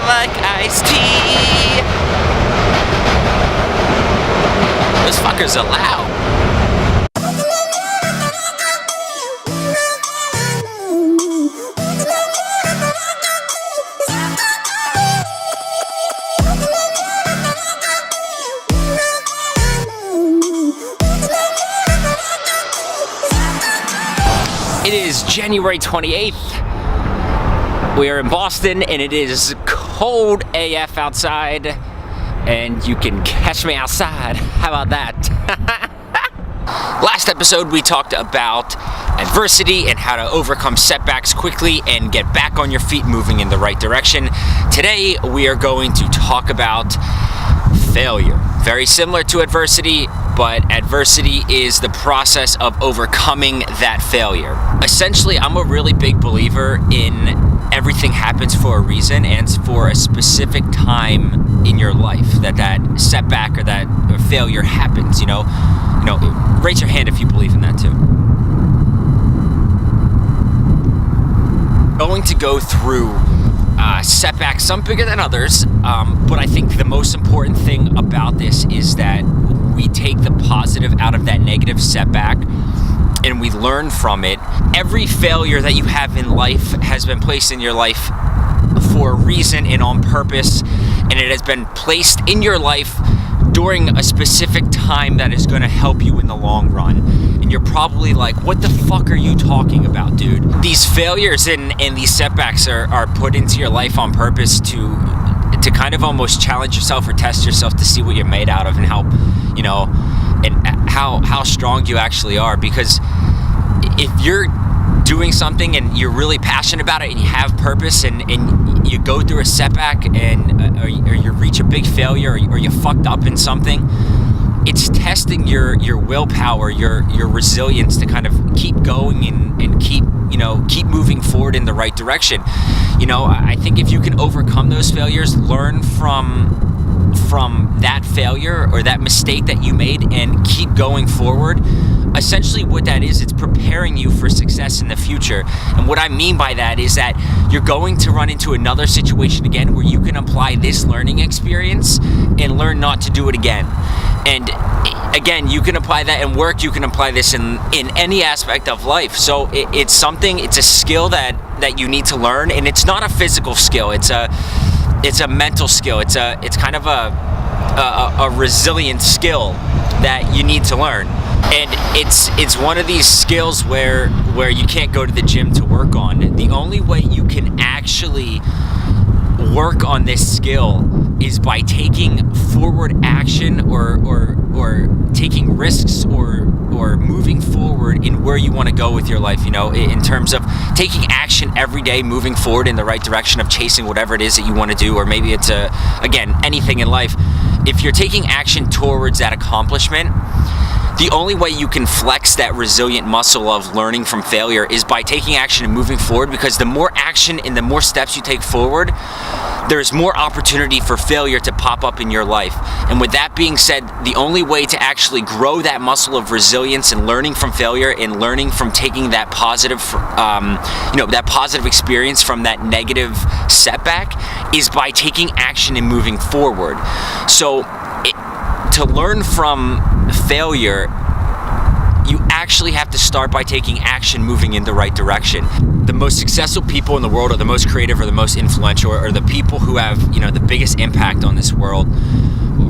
like iced tea. Those fuckers are loud. It is January 28th. We are in Boston and it is cold AF outside, and you can catch me outside. How about that? Last episode we talked about adversity and how to overcome setbacks quickly and get back on your feet moving in the right direction. Today we are going to talk about failure. Very similar to adversity, but adversity is the process of overcoming that failure. Essentially, I'm a really big believer in everything happens for a reason and for a specific time in your life that setback or that failure happens. You know, raise your hand if you believe in that too. Going to go through setbacks, some bigger than others, but I think the most important thing about this is that we take the positive out of that negative setback and we learn from it. Every failure that you have in life has been placed in your life for a reason and on purpose, and it has been placed in your life during a specific time that is going to help you in the long run. And you're probably like, what the fuck are you talking about, dude? These failures and these setbacks are put into your life on purpose to kind of almost challenge yourself or test yourself to see what you're made out of and how, and how strong you actually are. Because if you're doing something and you're really passionate about it and you have purpose and you go through a setback and or you reach a big failure or you fucked up in something, it's testing your willpower, your resilience to kind of keep going and keep moving forward in the right direction. I think if you can overcome those failures, learn from that failure or that mistake that you made and keep going forward, essentially what that is, it's preparing you for success in the future. And what I mean by that is that you're going to run into another situation again where you can apply this learning experience and learn not to do it again. And again, you can apply that in work, you can apply this in any aspect of life. So it's a skill that you need to learn, and it's not a physical skill, it's a mental skill. It's kind of a resilient skill that you need to learn. And it's one of these skills where you can't go to the gym to work on. The only way you can actually work on this skill is by taking forward action or taking risks or moving forward in where you want to go with your life, in terms of taking action every day, moving forward in the right direction of chasing whatever it is that you want to do, or maybe it's again, anything in life. If you're taking action towards that accomplishment, the only way you can flex that resilient muscle of learning from failure is by taking action and moving forward, because the more action and the more steps you take forward, there's more opportunity for failure to pop up in your life. And with that being said, the only way to actually grow that muscle of resilience and learning from failure and learning from taking that positive, that positive experience from that negative setback is by taking action and moving forward. So to learn from failure, you actually have to start by taking action, moving in the right direction. The most successful people in the world, or the most creative, or the most influential, or the people who have, the biggest impact on this world,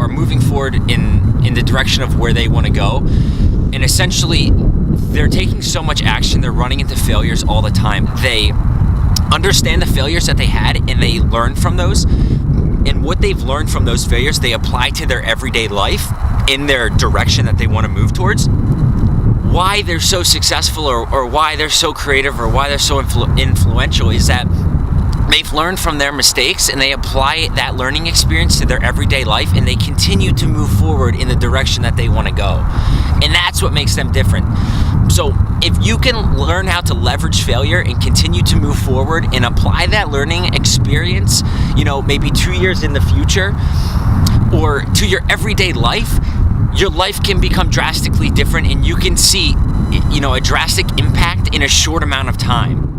are moving forward in the direction of where they want to go. And essentially, they're taking so much action, they're running into failures all the time. They understand the failures that they had and they learn from those. And what they've learned from those failures, they apply to their everyday life in their direction that they want to move towards. Why they're so successful or why they're so creative or why they're so influential is that they've learned from their mistakes and they apply that learning experience to their everyday life, and they continue to move forward in the direction that they want to go. And that's what makes them different. So if you can learn how to leverage failure and continue to move forward and apply that learning experience, maybe 2 years in the future or to your everyday life, your life can become drastically different and you can see, a drastic impact in a short amount of time.